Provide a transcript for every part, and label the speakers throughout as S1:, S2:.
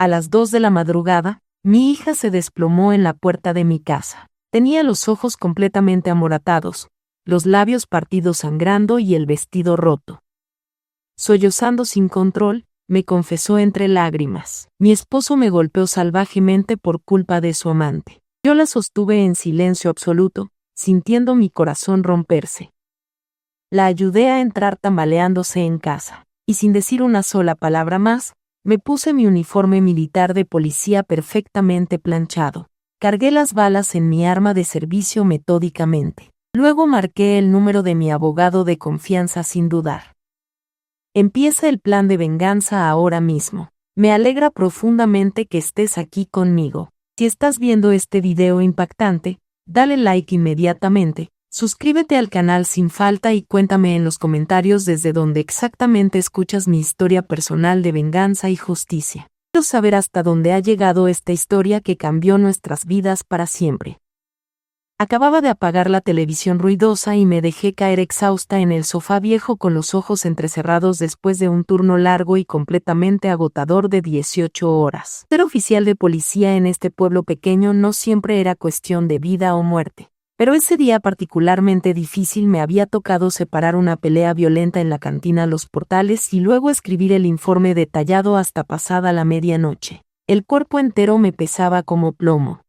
S1: A las 2 de la madrugada, mi hija se desplomó en la puerta de mi casa. Tenía los ojos completamente amoratados, los labios partidos sangrando y el vestido roto. Sollozando sin control, me confesó entre lágrimas. Mi esposo me golpeó salvajemente por culpa de su amante. Yo la sostuve en silencio absoluto, sintiendo mi corazón romperse. La ayudé a entrar tambaleándose en casa, y sin decir una sola palabra más, me puse mi uniforme militar de policía perfectamente planchado. Cargué las balas en mi arma de servicio metódicamente. Luego marqué el número de mi abogado de confianza sin dudar. Empieza el plan de venganza ahora mismo. Me alegra profundamente que estés aquí conmigo. Si estás viendo este video impactante, dale like inmediatamente, suscríbete al canal sin falta y cuéntame en los comentarios desde dónde exactamente escuchas mi historia personal de venganza y justicia. Quiero saber hasta dónde ha llegado esta historia que cambió nuestras vidas para siempre. Acababa de apagar la televisión ruidosa y me dejé caer exhausta en el sofá viejo con los ojos entrecerrados después de un turno largo y completamente agotador de 18 horas. Ser oficial de policía en este pueblo pequeño no siempre era cuestión de vida o muerte. Pero ese día particularmente difícil me había tocado separar una pelea violenta en la cantina Los Portales y luego escribir el informe detallado hasta pasada la medianoche. El cuerpo entero me pesaba como plomo.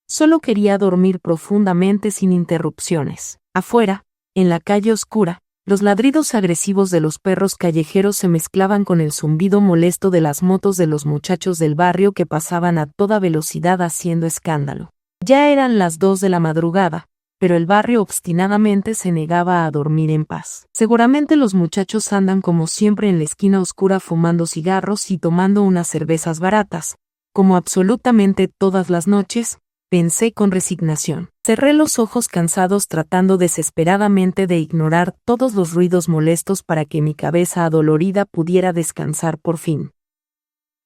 S1: Solo quería dormir profundamente sin interrupciones. Afuera, en la calle oscura, los ladridos agresivos de los perros callejeros se mezclaban con el zumbido molesto de las motos de los muchachos del barrio que pasaban a toda velocidad haciendo escándalo. Ya eran las 2 de la madrugada, pero el barrio obstinadamente se negaba a dormir en paz. Seguramente los muchachos andan como siempre en la esquina oscura fumando cigarros y tomando unas cervezas baratas, como absolutamente todas las noches, pensé con resignación. Cerré los ojos cansados tratando desesperadamente de ignorar todos los ruidos molestos para que mi cabeza adolorida pudiera descansar por fin.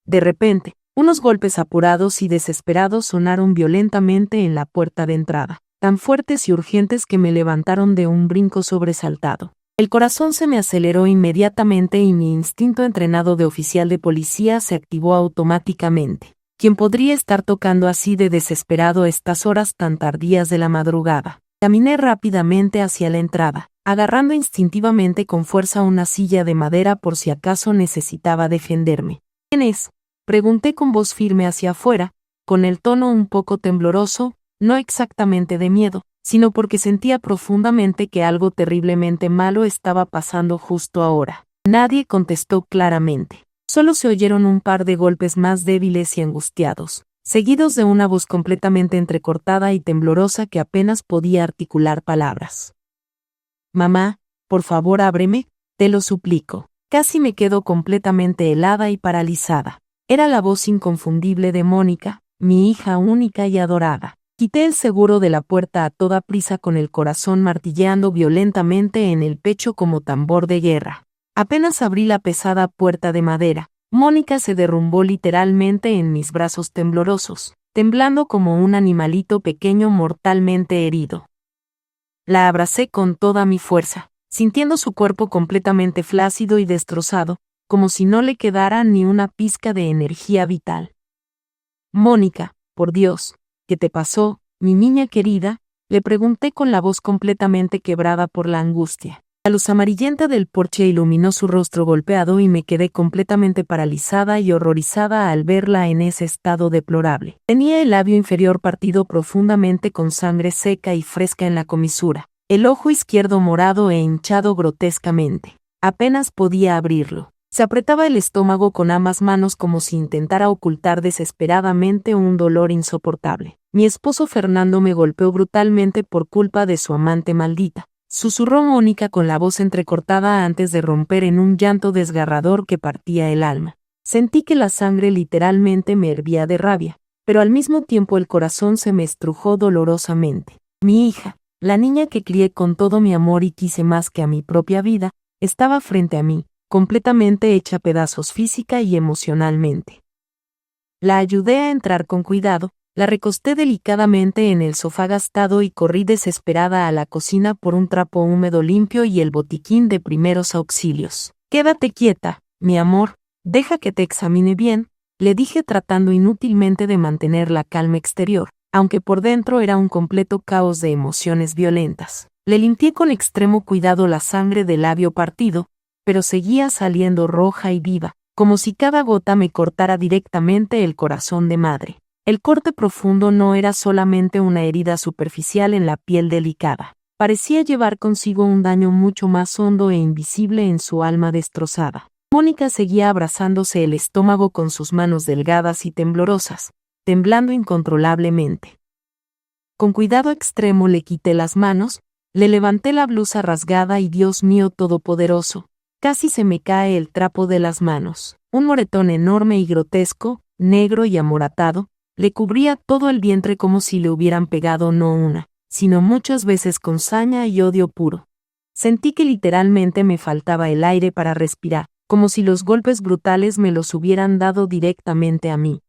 S1: De repente, unos golpes apurados y desesperados sonaron violentamente en la puerta de entrada, tan fuertes y urgentes que me levantaron de un brinco sobresaltado. El corazón se me aceleró inmediatamente y mi instinto entrenado de oficial de policía se activó automáticamente. ¿Quién podría estar tocando así de desesperado estas horas tan tardías de la madrugada? Caminé rápidamente hacia la entrada, agarrando instintivamente con fuerza una silla de madera por si acaso necesitaba defenderme. ¿Quién es?, pregunté con voz firme hacia afuera, con el tono un poco tembloroso, no exactamente de miedo, sino porque sentía profundamente que algo terriblemente malo estaba pasando justo ahora. Nadie contestó claramente. Solo se oyeron un par de golpes más débiles y angustiados, seguidos de una voz completamente entrecortada y temblorosa que apenas podía articular palabras. «Mamá, por favor ábreme, te lo suplico». Casi me quedo completamente helada y paralizada. Era la voz inconfundible de Mónica, mi hija única y adorada. Quité el seguro de la puerta a toda prisa con el corazón martilleando violentamente en el pecho como tambor de guerra. Apenas abrí la pesada puerta de madera, Mónica se derrumbó literalmente en mis brazos temblorosos, temblando como un animalito pequeño mortalmente herido. La abracé con toda mi fuerza, sintiendo su cuerpo completamente flácido y destrozado, como si no le quedara ni una pizca de energía vital. «Mónica, por Dios, ¿qué te pasó, mi niña querida?», le pregunté con la voz completamente quebrada por la angustia. La luz amarillenta del porche iluminó su rostro golpeado y me quedé completamente paralizada y horrorizada al verla en ese estado deplorable. Tenía el labio inferior partido profundamente con sangre seca y fresca en la comisura, el ojo izquierdo morado e hinchado grotescamente. Apenas podía abrirlo. Se apretaba el estómago con ambas manos como si intentara ocultar desesperadamente un dolor insoportable. Mi esposo Fernando me golpeó brutalmente por culpa de su amante maldita, susurró Mónica con la voz entrecortada antes de romper en un llanto desgarrador que partía el alma. Sentí que la sangre literalmente me hervía de rabia, pero al mismo tiempo el corazón se me estrujó dolorosamente. Mi hija, la niña que crié con todo mi amor y quise más que a mi propia vida, estaba frente a mí, completamente hecha pedazos física y emocionalmente. La ayudé a entrar con cuidado, la recosté delicadamente en el sofá gastado y corrí desesperada a la cocina por un trapo húmedo limpio y el botiquín de primeros auxilios. «Quédate quieta, mi amor, deja que te examine bien», le dije tratando inútilmente de mantener la calma exterior, aunque por dentro era un completo caos de emociones violentas. Le limpié con extremo cuidado la sangre del labio partido, pero seguía saliendo roja y viva, como si cada gota me cortara directamente el corazón de madre. El corte profundo no era solamente una herida superficial en la piel delicada. Parecía llevar consigo un daño mucho más hondo e invisible en su alma destrozada. Mónica seguía abrazándose el estómago con sus manos delgadas y temblorosas, temblando incontrolablemente. Con cuidado extremo le quité las manos, le levanté la blusa rasgada y Dios mío todopoderoso, casi se me cae el trapo de las manos. Un moretón enorme y grotesco, negro y amoratado, le cubría todo el vientre como si le hubieran pegado no una, sino muchas veces con saña y odio puro. Sentí que literalmente me faltaba el aire para respirar, como si los golpes brutales me los hubieran dado directamente a mí.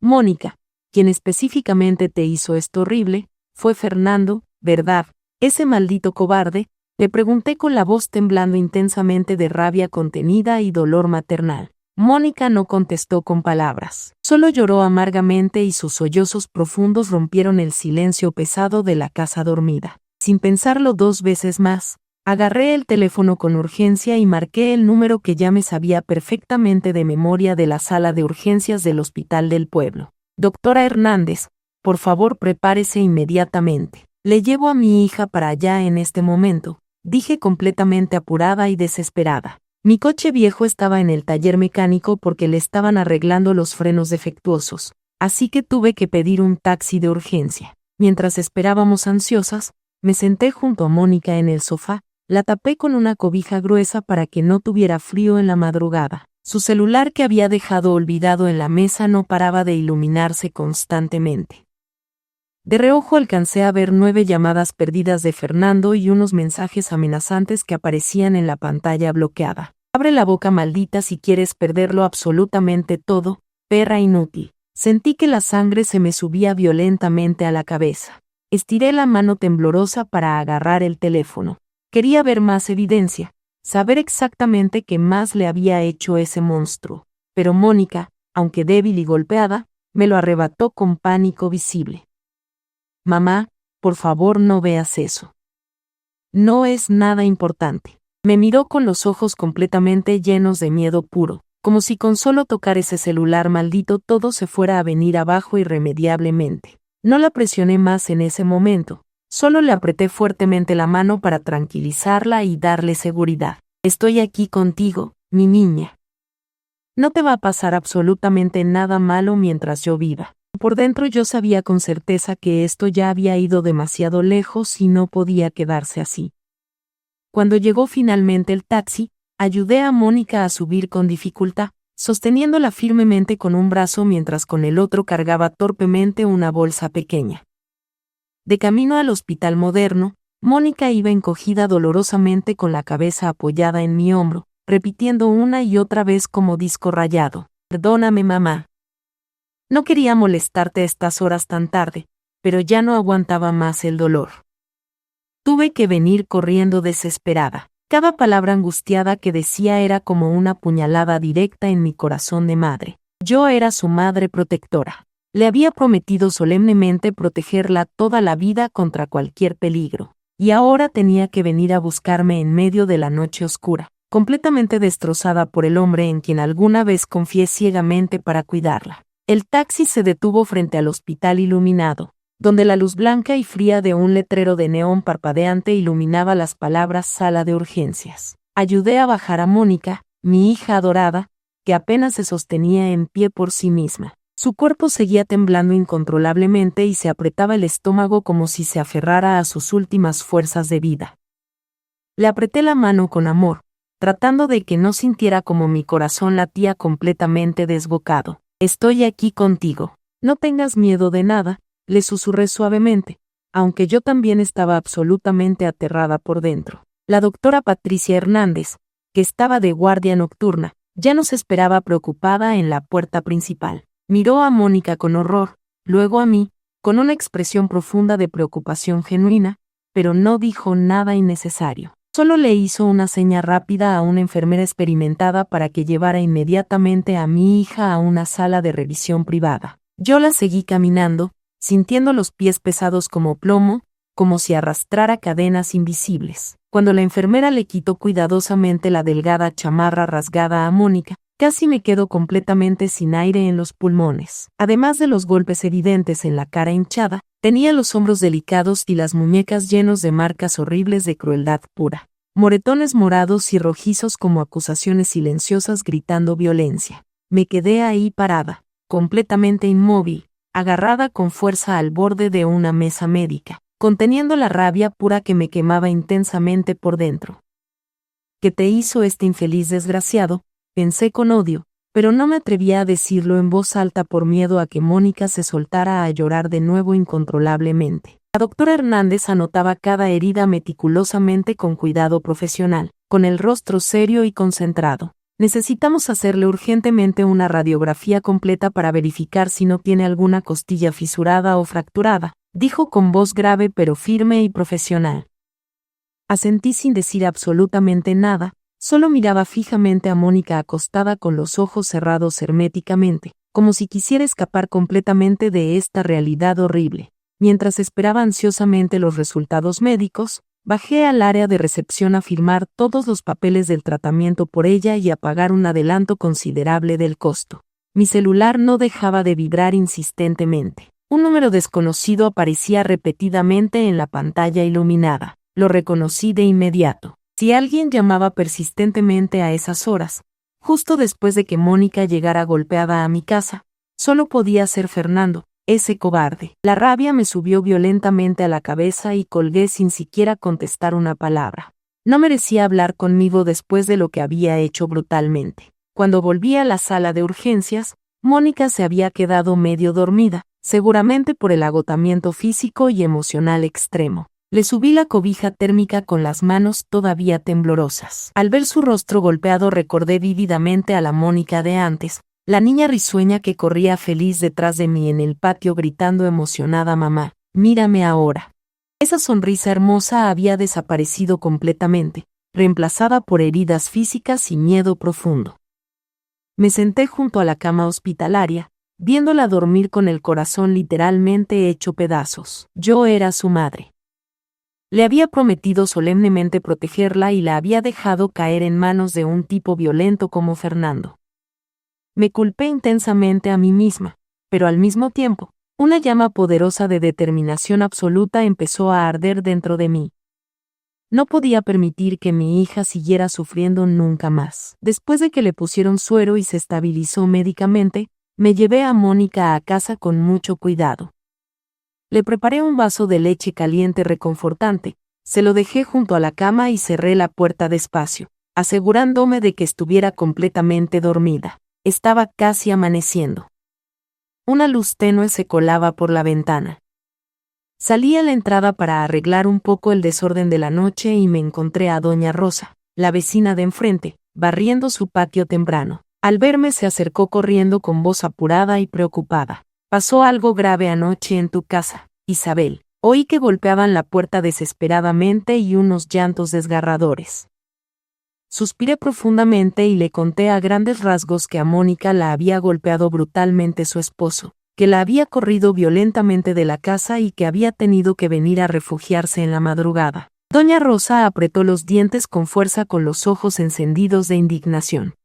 S1: Mónica, quien específicamente te hizo esto horrible, fue Fernando, ¿verdad? Ese maldito cobarde, le pregunté con la voz temblando intensamente de rabia contenida y dolor maternal. Mónica no contestó con palabras, solo lloró amargamente y sus sollozos profundos rompieron el silencio pesado de la casa dormida. Sin pensarlo 2 veces más, agarré el teléfono con urgencia y marqué el número que ya me sabía perfectamente de memoria de la sala de urgencias del hospital del pueblo. Doctora Hernández, por favor prepárese inmediatamente. Le llevo a mi hija para allá en este momento, dije completamente apurada y desesperada. Mi coche viejo estaba en el taller mecánico porque le estaban arreglando los frenos defectuosos, así que tuve que pedir un taxi de urgencia. Mientras esperábamos ansiosas, me senté junto a Mónica en el sofá, la tapé con una cobija gruesa para que no tuviera frío en la madrugada. Su celular que había dejado olvidado en la mesa no paraba de iluminarse constantemente. De reojo alcancé a ver 9 llamadas perdidas de Fernando y unos mensajes amenazantes que aparecían en la pantalla bloqueada. Abre la boca maldita si quieres perderlo absolutamente todo, perra inútil. Sentí que la sangre se me subía violentamente a la cabeza. Estiré la mano temblorosa para agarrar el teléfono. Quería ver más evidencia, saber exactamente qué más le había hecho ese monstruo. Pero Mónica, aunque débil y golpeada, me lo arrebató con pánico visible. Mamá, por favor no veas eso. No es nada importante. Me miró con los ojos completamente llenos de miedo puro, como si con solo tocar ese celular maldito todo se fuera a venir abajo irremediablemente. No la presioné más en ese momento, solo le apreté fuertemente la mano para tranquilizarla y darle seguridad. Estoy aquí contigo, mi niña. No te va a pasar absolutamente nada malo mientras yo viva. Por dentro yo sabía con certeza que esto ya había ido demasiado lejos y no podía quedarse así. Cuando llegó finalmente el taxi, ayudé a Mónica a subir con dificultad, sosteniéndola firmemente con un brazo mientras con el otro cargaba torpemente una bolsa pequeña. De camino al hospital moderno, Mónica iba encogida dolorosamente con la cabeza apoyada en mi hombro, repitiendo una y otra vez como disco rayado: «Perdóname, mamá. No quería molestarte a estas horas tan tarde, pero ya no aguantaba más el dolor». Tuve que venir corriendo desesperada. Cada palabra angustiada que decía era como una puñalada directa en mi corazón de madre. Yo era su madre protectora. Le había prometido solemnemente protegerla toda la vida contra cualquier peligro. Y ahora tenía que venir a buscarme en medio de la noche oscura, completamente destrozada por el hombre en quien alguna vez confié ciegamente para cuidarla. El taxi se detuvo frente al hospital iluminado, donde la luz blanca y fría de un letrero de neón parpadeante iluminaba las palabras «Sala de urgencias». Ayudé a bajar a Mónica, mi hija adorada, que apenas se sostenía en pie por sí misma. Su cuerpo seguía temblando incontrolablemente y se apretaba el estómago como si se aferrara a sus últimas fuerzas de vida. Le apreté la mano con amor, tratando de que no sintiera como mi corazón latía completamente desbocado. «Estoy aquí contigo. No tengas miedo de nada», le susurré suavemente, aunque yo también estaba absolutamente aterrada por dentro. La doctora Patricia Hernández, que estaba de guardia nocturna, ya nos esperaba preocupada en la puerta principal. Miró a Mónica con horror, luego a mí, con una expresión profunda de preocupación genuina, pero no dijo nada innecesario. Solo le hizo una seña rápida a una enfermera experimentada para que llevara inmediatamente a mi hija a una sala de revisión privada. Yo la seguí caminando, sintiendo los pies pesados como plomo, como si arrastrara cadenas invisibles. Cuando la enfermera le quitó cuidadosamente la delgada chamarra rasgada a Mónica, casi me quedo completamente sin aire en los pulmones. Además de los golpes evidentes en la cara hinchada, tenía los hombros delicados y las muñecas llenos de marcas horribles de crueldad pura. Moretones morados y rojizos como acusaciones silenciosas gritando violencia. Me quedé ahí parada, completamente inmóvil, agarrada con fuerza al borde de una mesa médica, conteniendo la rabia pura que me quemaba intensamente por dentro. ¿Qué te hizo este infeliz desgraciado?, pensé con odio, pero no me atrevía a decirlo en voz alta por miedo a que Mónica se soltara a llorar de nuevo incontrolablemente. La doctora Hernández anotaba cada herida meticulosamente con cuidado profesional, con el rostro serio y concentrado. Necesitamos hacerle urgentemente una radiografía completa para verificar si no tiene alguna costilla fisurada o fracturada, dijo con voz grave pero firme y profesional. Asentí sin decir absolutamente nada, solo miraba fijamente a Mónica acostada con los ojos cerrados herméticamente, como si quisiera escapar completamente de esta realidad horrible. Mientras esperaba ansiosamente los resultados médicos, bajé al área de recepción a firmar todos los papeles del tratamiento por ella y a pagar un adelanto considerable del costo. Mi celular no dejaba de vibrar insistentemente. Un número desconocido aparecía repetidamente en la pantalla iluminada. Lo reconocí de inmediato. Si alguien llamaba persistentemente a esas horas, justo después de que Mónica llegara golpeada a mi casa, solo podía ser Fernando, ese cobarde. La rabia me subió violentamente a la cabeza y colgué sin siquiera contestar una palabra. No merecía hablar conmigo después de lo que había hecho brutalmente. Cuando volví a la sala de urgencias, Mónica se había quedado medio dormida, seguramente por el agotamiento físico y emocional extremo. Le subí la cobija térmica con las manos todavía temblorosas. Al ver su rostro golpeado recordé vívidamente a la Mónica de antes, la niña risueña que corría feliz detrás de mí en el patio gritando emocionada: «Mamá, mírame ahora». Esa sonrisa hermosa había desaparecido completamente, reemplazada por heridas físicas y miedo profundo. Me senté junto a la cama hospitalaria, viéndola dormir con el corazón literalmente hecho pedazos. Yo era su madre. Le había prometido solemnemente protegerla y la había dejado caer en manos de un tipo violento como Fernando. Me culpé intensamente a mí misma, pero al mismo tiempo, una llama poderosa de determinación absoluta empezó a arder dentro de mí. No podía permitir que mi hija siguiera sufriendo nunca más. Después de que le pusieron suero y se estabilizó médicamente, me llevé a Mónica a casa con mucho cuidado. Le preparé un vaso de leche caliente reconfortante, se lo dejé junto a la cama y cerré la puerta despacio, asegurándome de que estuviera completamente dormida. Estaba casi amaneciendo. Una luz tenue se colaba por la ventana. Salí a la entrada para arreglar un poco el desorden de la noche y me encontré a doña Rosa, la vecina de enfrente, barriendo su patio temprano. Al verme se acercó corriendo con voz apurada y preocupada. «Pasó algo grave anoche en tu casa, Isabel». Oí que golpeaban la puerta desesperadamente y unos llantos desgarradores. Suspiré profundamente y le conté a grandes rasgos que a Mónica la había golpeado brutalmente su esposo, que la había corrido violentamente de la casa y que había tenido que venir a refugiarse en la madrugada. Doña Rosa apretó los dientes con fuerza con los ojos encendidos de indignación.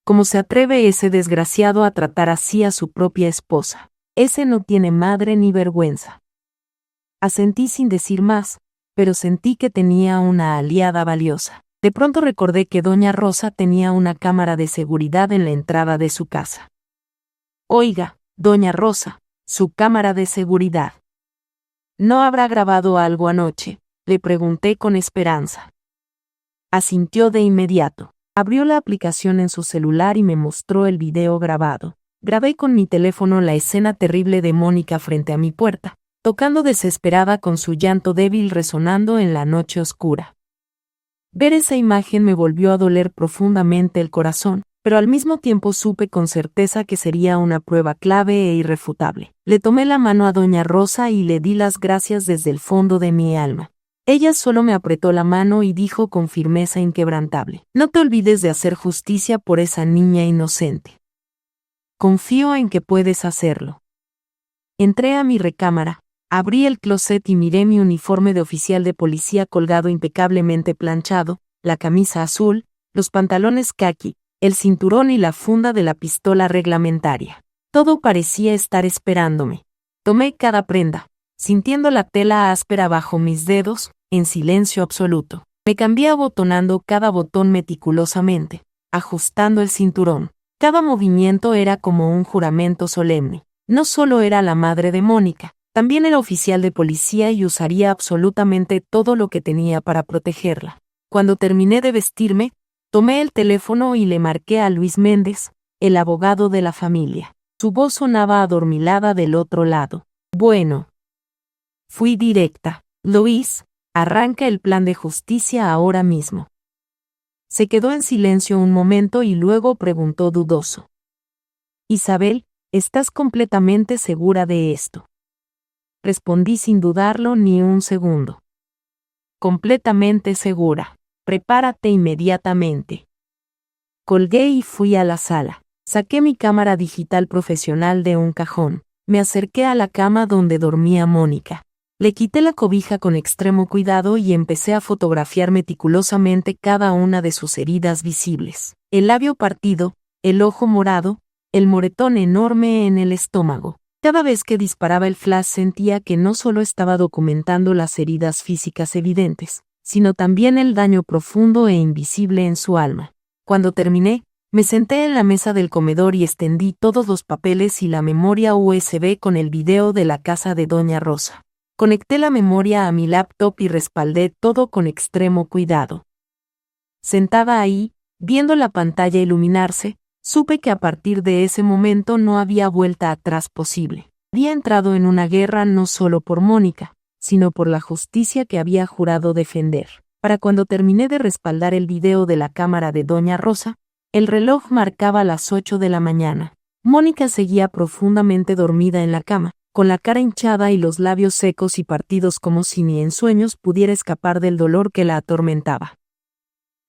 S1: ¿Cómo se atreve ese desgraciado a tratar así a su propia esposa? Ese no tiene madre ni vergüenza. Asentí sin decir más, pero sentí que tenía una aliada valiosa. De pronto recordé que doña Rosa tenía una cámara de seguridad en la entrada de su casa. «Oiga, doña Rosa, su cámara de seguridad. ¿No habrá grabado algo anoche?», le pregunté con esperanza. Asintió de inmediato. Abrió la aplicación en su celular y me mostró el video grabado. Grabé con mi teléfono la escena terrible de Mónica frente a mi puerta, tocando desesperada con su llanto débil resonando en la noche oscura. Ver esa imagen me volvió a doler profundamente el corazón, pero al mismo tiempo supe con certeza que sería una prueba clave e irrefutable. Le tomé la mano a doña Rosa y le di las gracias desde el fondo de mi alma. Ella solo me apretó la mano y dijo con firmeza inquebrantable: no te olvides de hacer justicia por esa niña inocente. Confío en que puedes hacerlo. Entré a mi recámara, abrí el closet y miré mi uniforme de oficial de policía colgado impecablemente planchado, la camisa azul, los pantalones caqui, el cinturón y la funda de la pistola reglamentaria. Todo parecía estar esperándome. Tomé cada prenda, sintiendo la tela áspera bajo mis dedos, en silencio absoluto. Me cambié abotonando cada botón meticulosamente, ajustando el cinturón. Cada movimiento era como un juramento solemne. No solo era la madre de Mónica, también era oficial de policía y usaría absolutamente todo lo que tenía para protegerla. Cuando terminé de vestirme, tomé el teléfono y le marqué a Luis Méndez, el abogado de la familia. Su voz sonaba adormilada del otro lado. Bueno. Fui directa. Luis, arranca el plan de justicia ahora mismo. Se quedó en silencio un momento y luego preguntó dudoso: Isabel, ¿estás completamente segura de esto? Respondí sin dudarlo ni un segundo. Completamente segura. Prepárate inmediatamente. Colgué y fui a la sala. Saqué mi cámara digital profesional de un cajón. Me acerqué a la cama donde dormía Mónica. Le quité la cobija con extremo cuidado y empecé a fotografiar meticulosamente cada una de sus heridas visibles. El labio partido, el ojo morado, el moretón enorme en el estómago. Cada vez que disparaba el flash sentía que no solo estaba documentando las heridas físicas evidentes, sino también el daño profundo e invisible en su alma. Cuando terminé, me senté en la mesa del comedor y extendí todos los papeles y la memoria USB con el video de la casa de Doña Rosa. Conecté la memoria a mi laptop y respaldé todo con extremo cuidado. Sentada ahí, viendo la pantalla iluminarse, supe que a partir de ese momento no había vuelta atrás posible. Había entrado en una guerra no solo por Mónica, sino por la justicia que había jurado defender. Para cuando terminé de respaldar el video de la cámara de Doña Rosa, el reloj marcaba las 8 de la mañana. Mónica seguía profundamente dormida en la cama, con la cara hinchada y los labios secos y partidos como si ni en sueños pudiera escapar del dolor que la atormentaba.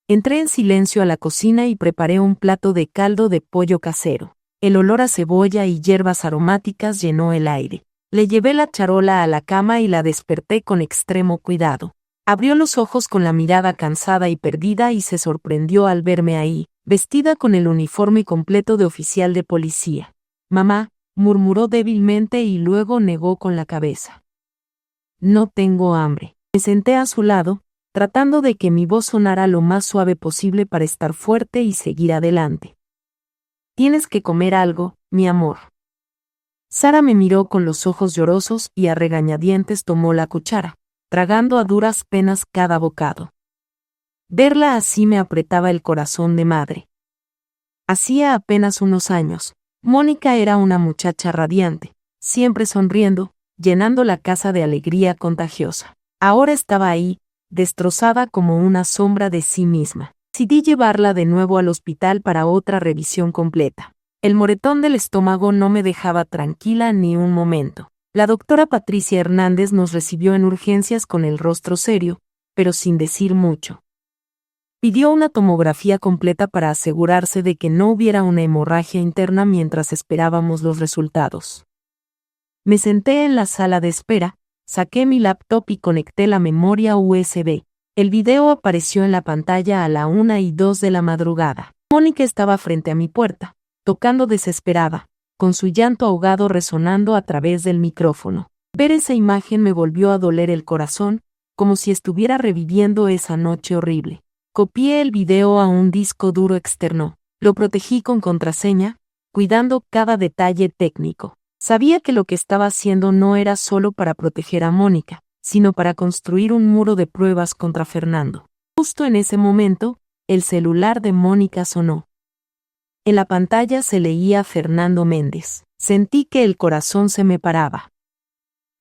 S1: Entré en silencio a la cocina y preparé un plato de caldo de pollo casero. El olor a cebolla y hierbas aromáticas llenó el aire. Le llevé la charola a la cama y la desperté con extremo cuidado. Abrió los ojos con la mirada cansada y perdida y se sorprendió al verme ahí, vestida con el uniforme completo de oficial de policía. «Mamá», murmuró débilmente y luego negó con la cabeza. «No tengo hambre». Me senté a su lado, tratando de que mi voz sonara lo más suave posible para estar fuerte y seguir adelante. «Tienes que comer algo, mi amor». Sara me miró con los ojos llorosos y a regañadientes tomó la cuchara, tragando a duras penas cada bocado. Verla así me apretaba el corazón de madre. Hacía apenas unos años, Mónica era una muchacha radiante, siempre sonriendo, llenando la casa de alegría contagiosa. Ahora estaba ahí, destrozada como una sombra de sí misma. Decidí llevarla de nuevo al hospital para otra revisión completa. El moretón del estómago no me dejaba tranquila ni un momento. La doctora Patricia Hernández nos recibió en urgencias con el rostro serio, pero sin decir mucho. Pidió una tomografía completa para asegurarse de que no hubiera una hemorragia interna mientras esperábamos los resultados. Me senté en la sala de espera, saqué mi laptop y conecté la memoria USB. El video apareció en la pantalla a la 1:02 de la madrugada. Mónica estaba frente a mi puerta, tocando desesperada, con su llanto ahogado resonando a través del micrófono. Ver esa imagen me volvió a doler el corazón, como si estuviera reviviendo esa noche horrible. Copié el video a un disco duro externo, lo protegí con contraseña, cuidando cada detalle técnico. Sabía que lo que estaba haciendo no era solo para proteger a Mónica, sino para construir un muro de pruebas contra Fernando. Justo en ese momento, el celular de Mónica sonó. En la pantalla se leía Fernando Méndez. Sentí que el corazón se me paraba.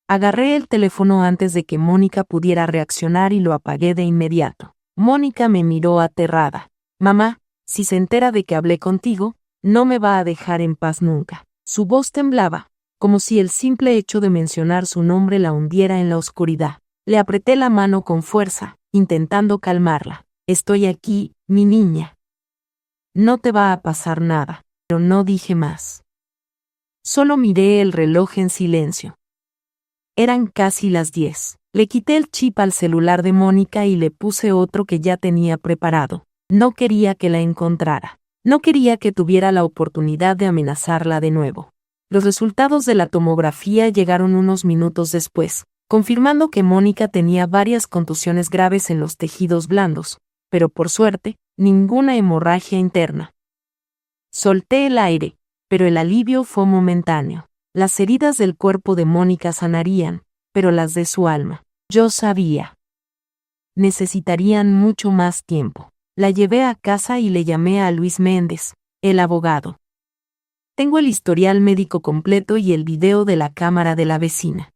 S1: Agarré el teléfono antes de que Mónica pudiera reaccionar y lo apagué de inmediato. Mónica me miró aterrada. «Mamá, si se entera de que hablé contigo, no me va a dejar en paz nunca». Su voz temblaba, como si el simple hecho de mencionar su nombre la hundiera en la oscuridad. Le apreté la mano con fuerza, intentando calmarla. Estoy aquí, mi niña. No te va a pasar nada, pero no dije más. Solo miré el reloj en silencio. Eran casi las 10. Le quité el chip al celular de Mónica y le puse otro que ya tenía preparado. No quería que la encontrara. No quería que tuviera la oportunidad de amenazarla de nuevo. Los resultados de la tomografía llegaron unos minutos después, confirmando que Mónica tenía varias contusiones graves en los tejidos blandos, pero por suerte, ninguna hemorragia interna. Solté el aire, pero el alivio fue momentáneo. Las heridas del cuerpo de Mónica sanarían, pero las de su alma, yo sabía, necesitarían mucho más tiempo. La llevé a casa y le llamé a Luis Méndez, el abogado. Tengo el historial médico completo y el video de la cámara de la vecina.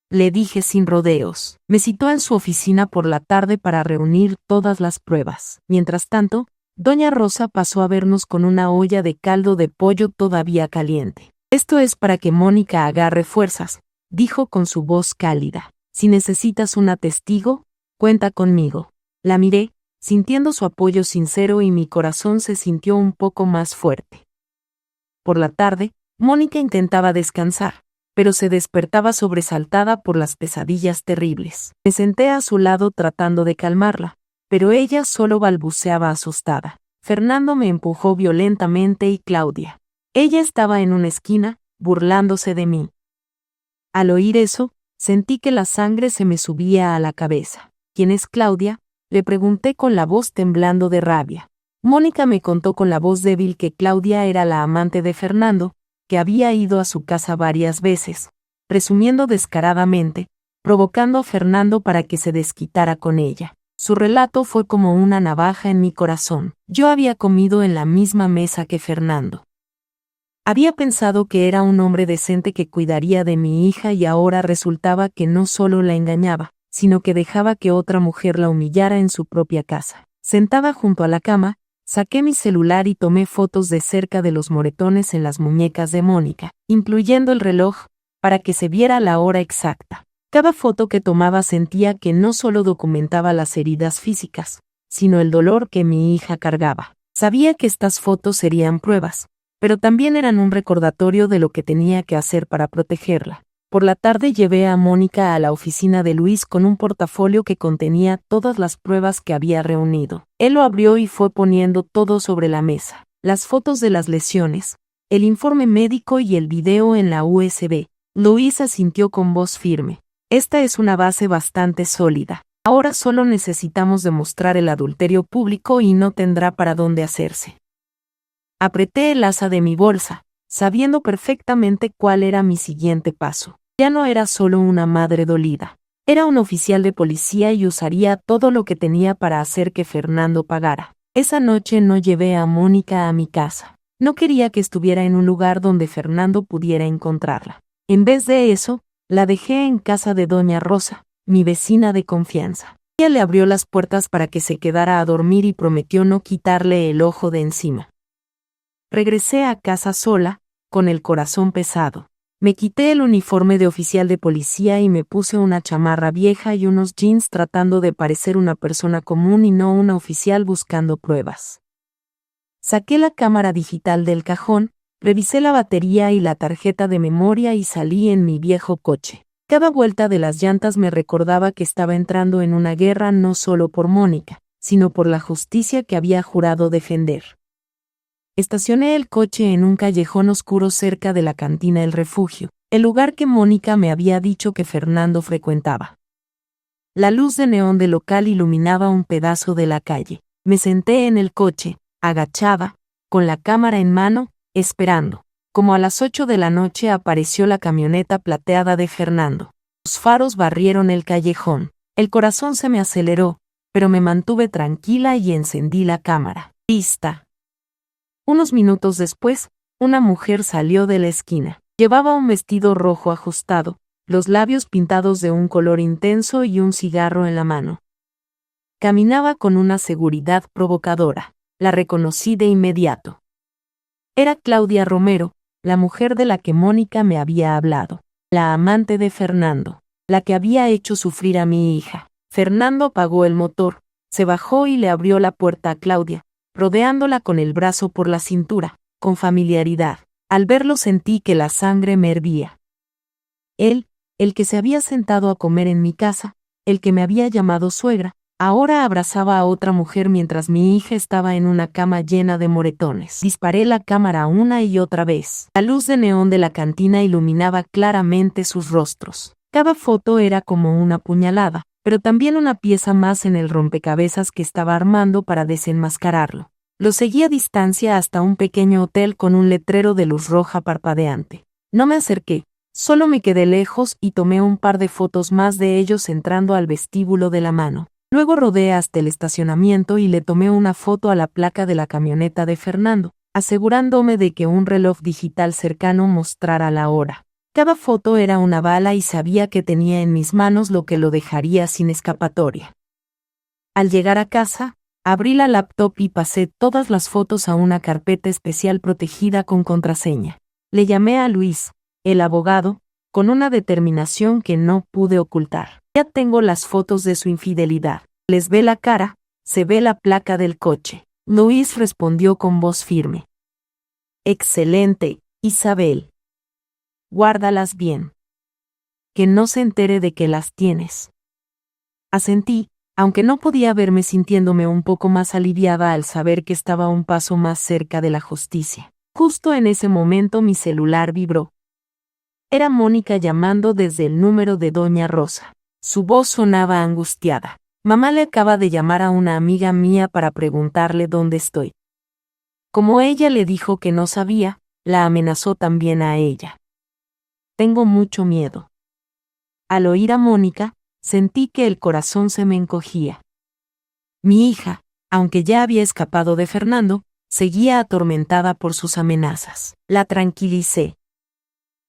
S1: Le dije sin rodeos. Me citó en su oficina por la tarde para reunir todas las pruebas. Mientras tanto, doña Rosa pasó a vernos con una olla de caldo de pollo todavía caliente. Esto es para que Mónica agarre fuerzas, dijo con su voz cálida. Si necesitas una testigo, cuenta conmigo. La miré, sintiendo su apoyo sincero y mi corazón se sintió un poco más fuerte. Por la tarde, Mónica intentaba descansar, pero se despertaba sobresaltada por las pesadillas terribles. Me senté a su lado tratando de calmarla, pero ella solo balbuceaba asustada. Fernando me empujó violentamente y Claudia. Ella estaba en una esquina, burlándose de mí. Al oír eso, sentí que la sangre se me subía a la cabeza. ¿Quién es Claudia?, le pregunté con la voz temblando de rabia. Mónica me contó con la voz débil que Claudia era la amante de Fernando, que había ido a su casa varias veces, presumiendo descaradamente, provocando a Fernando para que se desquitara con ella. Su relato fue como una navaja en mi corazón. Yo había comido en la misma mesa que Fernando. Había pensado que era un hombre decente que cuidaría de mi hija y ahora resultaba que no solo la engañaba, sino que dejaba que otra mujer la humillara en su propia casa. Sentada junto a la cama, saqué mi celular y tomé fotos de cerca de los moretones en las muñecas de Mónica, incluyendo el reloj, para que se viera la hora exacta. Cada foto que tomaba sentía que no solo documentaba las heridas físicas, sino el dolor que mi hija cargaba. Sabía que estas fotos serían pruebas, pero también eran un recordatorio de lo que tenía que hacer para protegerla. Por la tarde llevé a Mónica a la oficina de Luis con un portafolio que contenía todas las pruebas que había reunido. Él lo abrió y fue poniendo todo sobre la mesa. Las fotos de las lesiones, el informe médico y el video en la USB. Luis asintió con voz firme. Esta es una base bastante sólida. Ahora solo necesitamos demostrar el adulterio público y no tendrá para dónde hacerse. Apreté el asa de mi bolsa, sabiendo perfectamente cuál era mi siguiente paso. Ya no era solo una madre dolida. Era un oficial de policía y usaría todo lo que tenía para hacer que Fernando pagara. Esa noche no llevé a Mónica a mi casa. No quería que estuviera en un lugar donde Fernando pudiera encontrarla. En vez de eso, la dejé en casa de doña Rosa, mi vecina de confianza. Ella le abrió las puertas para que se quedara a dormir y prometió no quitarle el ojo de encima. Regresé a casa sola, con el corazón pesado. Me quité el uniforme de oficial de policía y me puse una chamarra vieja y unos jeans tratando de parecer una persona común y no una oficial buscando pruebas. Saqué la cámara digital del cajón, revisé la batería y la tarjeta de memoria y salí en mi viejo coche. Cada vuelta de las llantas me recordaba que estaba entrando en una guerra no solo por Mónica, sino por la justicia que había jurado defender. Estacioné el coche en un callejón oscuro cerca de la cantina El Refugio, el lugar que Mónica me había dicho que Fernando frecuentaba. La luz de neón del local iluminaba un pedazo de la calle. Me senté en el coche, agachada, con la cámara en mano, esperando. Como a las 8 de la noche apareció la camioneta plateada de Fernando. Los faros barrieron el callejón. El corazón se me aceleró, pero me mantuve tranquila y encendí la cámara. Lista. Unos minutos después, una mujer salió de la esquina. Llevaba un vestido rojo ajustado, los labios pintados de un color intenso y un cigarro en la mano. Caminaba con una seguridad provocadora. La reconocí de inmediato. Era Claudia Romero, la mujer de la que Mónica me había hablado, la amante de Fernando. la que había hecho sufrir a mi hija. Fernando apagó el motor, se bajó y le abrió la puerta a Claudia, rodeándola con el brazo por la cintura, con familiaridad. Al verlo sentí que la sangre me hervía. Él, el que se había sentado a comer en mi casa, el que me había llamado suegra, ahora abrazaba a otra mujer mientras mi hija estaba en una cama llena de moretones. Disparé la cámara una y otra vez. La luz de neón de la cantina iluminaba claramente sus rostros. Cada foto era como una puñalada, pero también una pieza más en el rompecabezas que estaba armando para desenmascararlo. Lo seguí a distancia hasta un pequeño hotel con un letrero de luz roja parpadeante. No me acerqué, solo me quedé lejos y tomé un par de fotos más de ellos entrando al vestíbulo de la mano. Luego rodé hasta el estacionamiento y le tomé una foto a la placa de la camioneta de Fernando, asegurándome de que un reloj digital cercano mostrara la hora. Cada foto era una bala y sabía que tenía en mis manos lo que lo dejaría sin escapatoria. Al llegar a casa, abrí la laptop y pasé todas las fotos a una carpeta especial protegida con contraseña. Le llamé a Luis, el abogado, con una determinación que no pude ocultar. Ya tengo las fotos de su infidelidad. Les ve la cara, se ve la placa del coche. Luis respondió con voz firme. Excelente, Isabel. Guárdalas bien. Que no se entere de que las tienes. Asentí, aunque no podía verme sintiéndome un poco más aliviada al saber que estaba un paso más cerca de la justicia. Justo en ese momento mi celular vibró. Era Mónica llamando desde el número de Doña Rosa. Su voz sonaba angustiada. Mamá le acaba de llamar a una amiga mía para preguntarle dónde estoy. Como ella le dijo que no sabía, la amenazó también a ella. Tengo mucho miedo. Al oír a Mónica, sentí que el corazón se me encogía. Mi hija, aunque ya había escapado de Fernando, seguía atormentada por sus amenazas. La tranquilicé.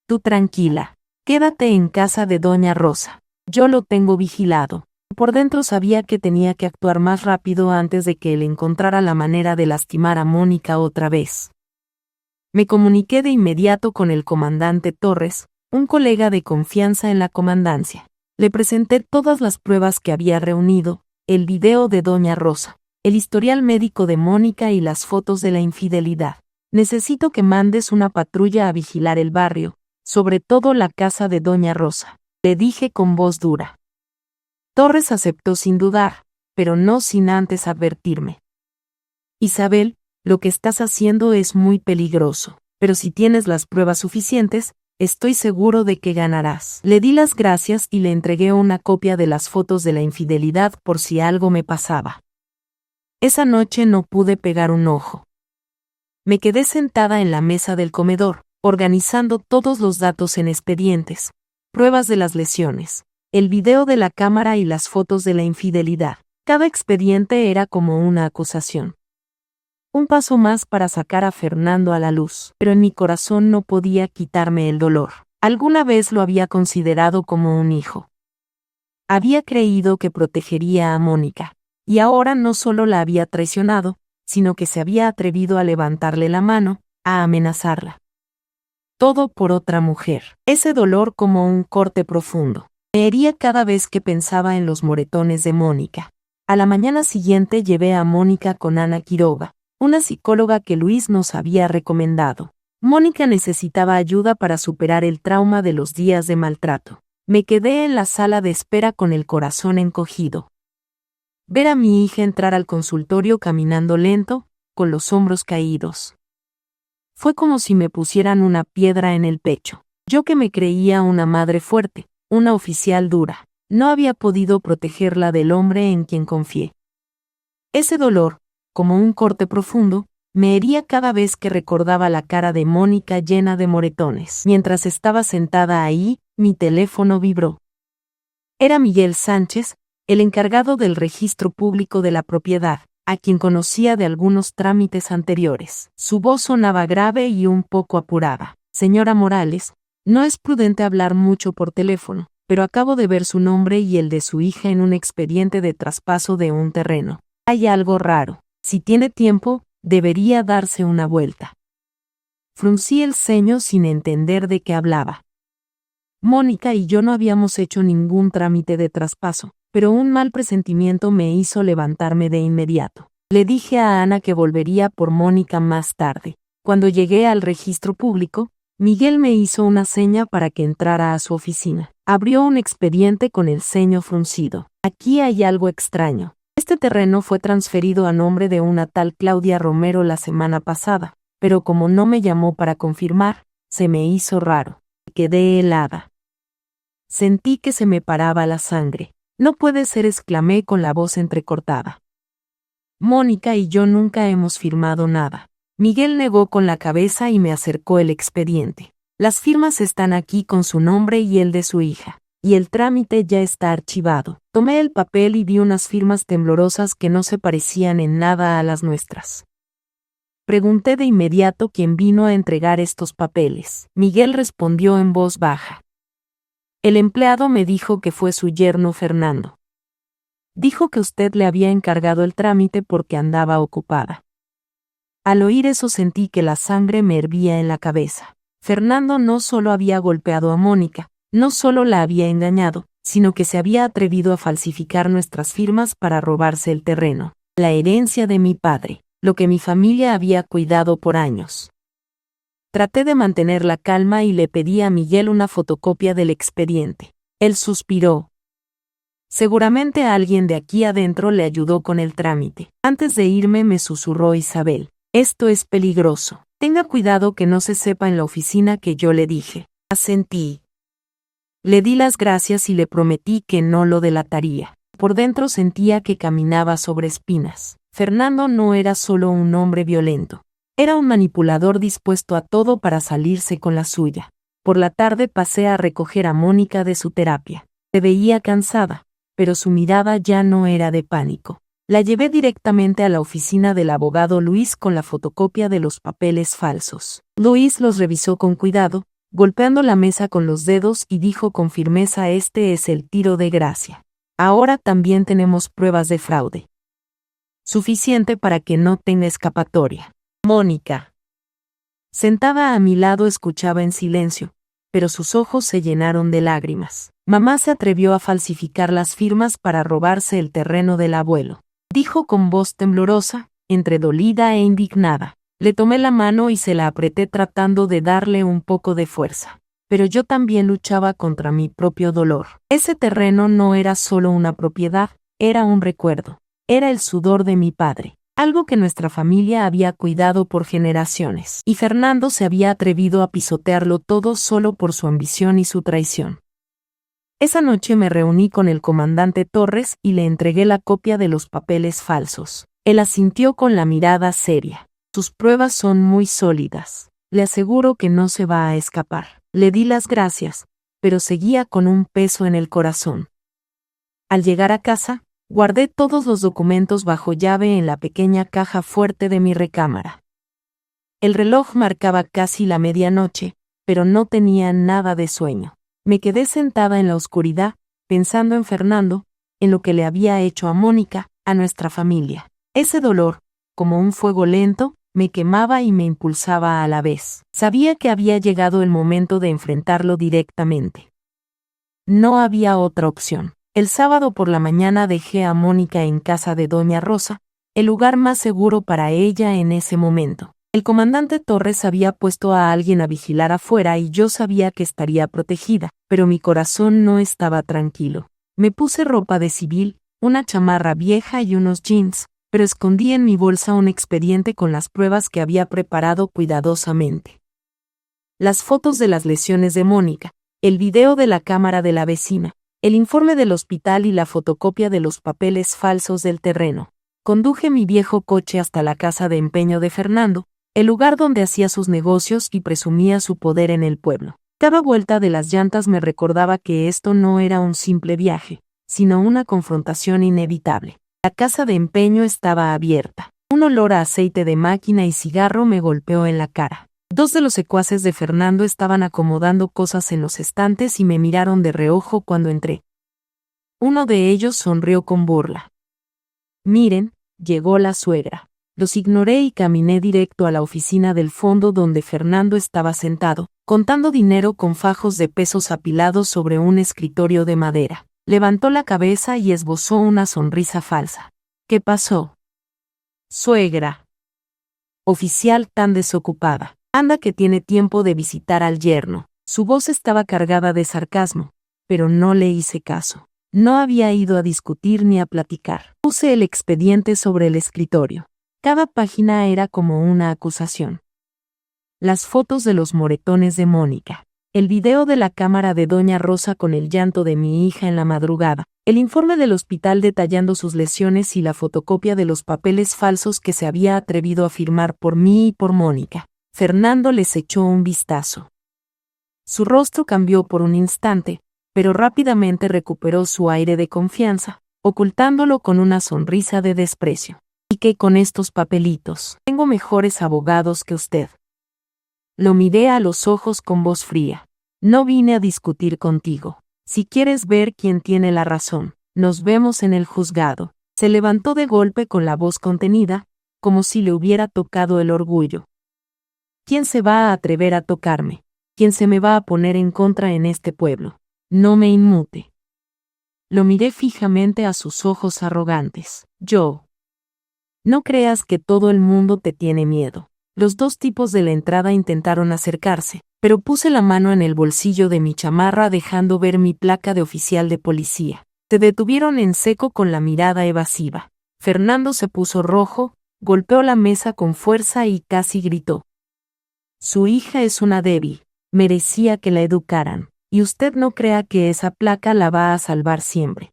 S1: Tú tranquila, quédate en casa de Doña Rosa. Yo lo tengo vigilado. Por dentro sabía que tenía que actuar más rápido antes de que él encontrara la manera de lastimar a Mónica otra vez. Me comuniqué de inmediato con el comandante Torres, un colega de confianza en la comandancia. Le presenté todas las pruebas que había reunido, el video de Doña Rosa, el historial médico de Mónica y las fotos de la infidelidad. Necesito que mandes una patrulla a vigilar el barrio, sobre todo la casa de Doña Rosa, le dije con voz dura. Torres aceptó sin dudar, pero no sin antes advertirme. Isabel, lo que estás haciendo es muy peligroso, pero si tienes las pruebas suficientes, estoy seguro de que ganarás. Le di las gracias y le entregué una copia de las fotos de la infidelidad por si algo me pasaba. Esa noche no pude pegar un ojo. Me quedé sentada en la mesa del comedor, organizando todos los datos en expedientes, pruebas de las lesiones, el video de la cámara y las fotos de la infidelidad. Cada expediente era como una acusación. Un paso más para sacar a Fernando a la luz, pero en mi corazón no podía quitarme el dolor. Alguna vez lo había considerado como un hijo. Había creído que protegería a Mónica, y ahora no solo la había traicionado, sino que se había atrevido a levantarle la mano, a amenazarla. Todo por otra mujer. Ese dolor como un corte profundo. Me hería cada vez que pensaba en los moretones de Mónica. A la mañana siguiente llevé a Mónica con Ana Quiroga, una psicóloga que Luis nos había recomendado. Mónica necesitaba ayuda para superar el trauma de los días de maltrato. Me quedé en la sala de espera con el corazón encogido. Ver a mi hija entrar al consultorio caminando lento, con los hombros caídos. Fue como si me pusieran una piedra en el pecho. Yo que me creía una madre fuerte, una oficial dura, no había podido protegerla del hombre en quien confié. Ese dolor, como un corte profundo, me hería cada vez que recordaba la cara de Mónica llena de moretones. Mientras estaba sentada ahí, mi teléfono vibró. Era Miguel Sánchez, el encargado del registro público de la propiedad, a quien conocía de algunos trámites anteriores. Su voz sonaba grave y un poco apurada. Señora Morales, no es prudente hablar mucho por teléfono, pero acabo de ver su nombre y el de su hija en un expediente de traspaso de un terreno. Hay algo raro. Si tiene tiempo, debería darse una vuelta. Fruncí el ceño sin entender de qué hablaba. Mónica y yo no habíamos hecho ningún trámite de traspaso, pero un mal presentimiento me hizo levantarme de inmediato. Le dije a Ana que volvería por Mónica más tarde. Cuando llegué al registro público, Miguel me hizo una seña para que entrara a su oficina. Abrió un expediente con el ceño fruncido. Aquí hay algo extraño. Este terreno fue transferido a nombre de una tal Claudia Romero la semana pasada, pero como no me llamó para confirmar, se me hizo raro. Quedé helada. Sentí que se me paraba la sangre. No puede ser, exclamé con la voz entrecortada. Mónica y yo nunca hemos firmado nada. Miguel negó con la cabeza y me acercó el expediente. Las firmas están aquí con su nombre y el de su hija, y el trámite ya está archivado. Tomé el papel y vi unas firmas temblorosas que no se parecían en nada a las nuestras. Pregunté de inmediato quién vino a entregar estos papeles. Miguel respondió en voz baja. El empleado me dijo que fue su yerno Fernando. Dijo que usted le había encargado el trámite porque andaba ocupada. Al oír eso sentí que la sangre me hervía en la cabeza. Fernando no solo había golpeado a Mónica, no solo la había engañado, sino que se había atrevido a falsificar nuestras firmas para robarse el terreno, la herencia de mi padre, lo que mi familia había cuidado por años. Traté de mantener la calma y le pedí a Miguel una fotocopia del expediente. Él suspiró. Seguramente alguien de aquí adentro le ayudó con el trámite. Antes de irme me susurró Isabel. Esto es peligroso. Tenga cuidado que no se sepa en la oficina que yo le dije. Asentí. Le di las gracias y le prometí que no lo delataría. Por dentro sentía que caminaba sobre espinas. Fernando no era solo un hombre violento. Era un manipulador dispuesto a todo para salirse con la suya. Por la tarde pasé a recoger a Mónica de su terapia. Se veía cansada, pero su mirada ya no era de pánico. La llevé directamente a la oficina del abogado Luis con la fotocopia de los papeles falsos. Luis los revisó con cuidado, golpeando la mesa con los dedos y dijo con firmeza: este es el tiro de gracia. Ahora también tenemos pruebas de fraude. Suficiente para que no tenga escapatoria. Mónica, sentada a mi lado, escuchaba en silencio, pero sus ojos se llenaron de lágrimas. Mamá se atrevió a falsificar las firmas para robarse el terreno del abuelo. Dijo con voz temblorosa, entre dolida e indignada. Le tomé la mano y se la apreté tratando de darle un poco de fuerza. Pero yo también luchaba contra mi propio dolor. Ese terreno no era solo una propiedad, era un recuerdo. Era el sudor de mi padre, algo que nuestra familia había cuidado por generaciones. Y Fernando se había atrevido a pisotearlo todo solo por su ambición y su traición. Esa noche me reuní con el comandante Torres y le entregué la copia de los papeles falsos. Él asintió con la mirada seria. Sus pruebas son muy sólidas. Le aseguro que no se va a escapar. Le di las gracias, pero seguía con un peso en el corazón. Al llegar a casa, guardé todos los documentos bajo llave en la pequeña caja fuerte de mi recámara. El reloj marcaba casi la medianoche, pero no tenía nada de sueño. Me quedé sentada en la oscuridad, pensando en Fernando, en lo que le había hecho a Mónica, a nuestra familia. Ese dolor, como un fuego lento, me quemaba y me impulsaba a la vez. Sabía que había llegado el momento de enfrentarlo directamente. No había otra opción. El sábado por la mañana dejé a Mónica en casa de Doña Rosa, el lugar más seguro para ella en ese momento. El comandante Torres había puesto a alguien a vigilar afuera y yo sabía que estaría protegida, pero mi corazón no estaba tranquilo. Me puse ropa de civil, una chamarra vieja y unos jeans, pero escondí en mi bolsa un expediente con las pruebas que había preparado cuidadosamente. Las fotos de las lesiones de Mónica, el video de la cámara de la vecina, el informe del hospital y la fotocopia de los papeles falsos del terreno. Conduje mi viejo coche hasta la casa de empeño de Fernando, el lugar donde hacía sus negocios y presumía su poder en el pueblo. Cada vuelta de las llantas me recordaba que esto no era un simple viaje, sino una confrontación inevitable. La casa de empeño estaba abierta. Un olor a aceite de máquina y cigarro me golpeó en la cara. Dos de los secuaces de Fernando estaban acomodando cosas en los estantes y me miraron de reojo cuando entré. Uno de ellos sonrió con burla. Miren, llegó la suegra. Los ignoré y caminé directo a la oficina del fondo donde Fernando estaba sentado, contando dinero con fajos de pesos apilados sobre un escritorio de madera. Levantó la cabeza y esbozó una sonrisa falsa. ¿Qué pasó? Suegra. Oficial tan desocupada. Anda que tiene tiempo de visitar al yerno. Su voz estaba cargada de sarcasmo, pero no le hice caso. No había ido a discutir ni a platicar. Puse el expediente sobre el escritorio. Cada página era como una acusación. Las fotos de los moretones de Mónica. El video de la cámara de Doña Rosa con el llanto de mi hija en la madrugada. El informe del hospital detallando sus lesiones y la fotocopia de los papeles falsos que se había atrevido a firmar por mí y por Mónica. Fernando les echó un vistazo. Su rostro cambió por un instante, pero rápidamente recuperó su aire de confianza, ocultándolo con una sonrisa de desprecio. ¿Y qué con estos papelitos? Tengo mejores abogados que usted. Lo miré a los ojos con voz fría. No vine a discutir contigo. Si quieres ver quién tiene la razón, nos vemos en el juzgado. Se levantó de golpe con la voz contenida, como si le hubiera tocado el orgullo. ¿Quién se va a atrever a tocarme? ¿Quién se me va a poner en contra en este pueblo? No me inmute. Lo miré fijamente a sus ojos arrogantes. Yo. No creas que todo el mundo te tiene miedo. Los dos tipos de la entrada intentaron acercarse, pero puse la mano en el bolsillo de mi chamarra dejando ver mi placa de oficial de policía. Se detuvieron en seco con la mirada evasiva. Fernando se puso rojo, golpeó la mesa con fuerza y casi gritó. Su hija es una débil, merecía que la educaran, y usted no crea que esa placa la va a salvar siempre.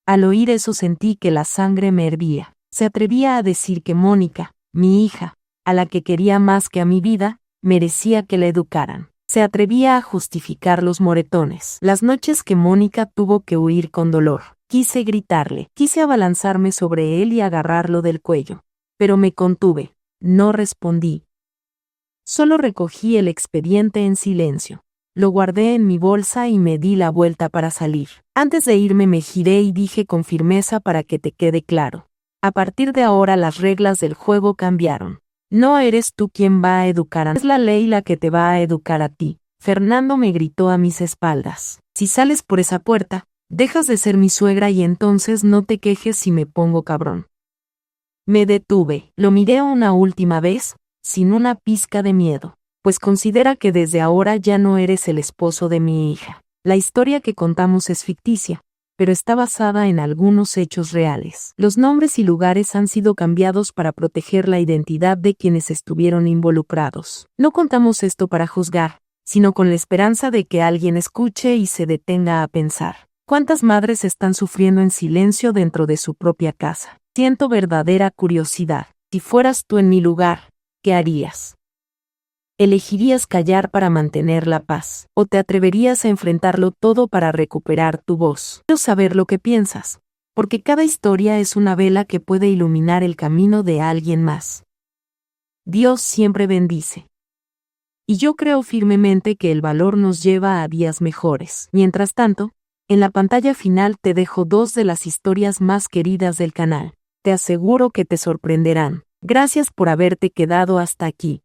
S1: Al oír eso sentí que la sangre me hervía. Se atrevía a decir que Mónica, mi hija, a la que quería más que a mi vida, merecía que la educaran. Se atrevía a justificar los moretones. Las noches que Mónica tuvo que huir con dolor. Quise gritarle, quise abalanzarme sobre él y agarrarlo del cuello. Pero me contuve, no respondí. Solo recogí el expediente en silencio. Lo guardé en mi bolsa y me di la vuelta para salir. Antes de irme me giré y dije con firmeza para que te quede claro. A partir de ahora las reglas del juego cambiaron. No eres tú quien va a educar es la ley la que te va a educar a ti. Fernando me gritó a mis espaldas. Si sales por esa puerta, dejas de ser mi suegra y entonces no te quejes si me pongo cabrón. Me detuve, lo miré una última vez, sin una pizca de miedo, pues considera que desde ahora ya no eres el esposo de mi hija. La historia que contamos es ficticia, pero está basada en algunos hechos reales. Los nombres y lugares han sido cambiados para proteger la identidad de quienes estuvieron involucrados. No contamos esto para juzgar, sino con la esperanza de que alguien escuche y se detenga a pensar. ¿Cuántas madres están sufriendo en silencio dentro de su propia casa? Siento verdadera curiosidad. Si fueras tú en mi lugar, ¿qué harías? ¿Elegirías callar para mantener la paz? ¿O te atreverías a enfrentarlo todo para recuperar tu voz? Quiero saber lo que piensas, porque cada historia es una vela que puede iluminar el camino de alguien más. Dios siempre bendice. Y yo creo firmemente que el valor nos lleva a días mejores. Mientras tanto, en la pantalla final te dejo 2 de las historias más queridas del canal. Te aseguro que te sorprenderán. Gracias por haberte quedado hasta aquí.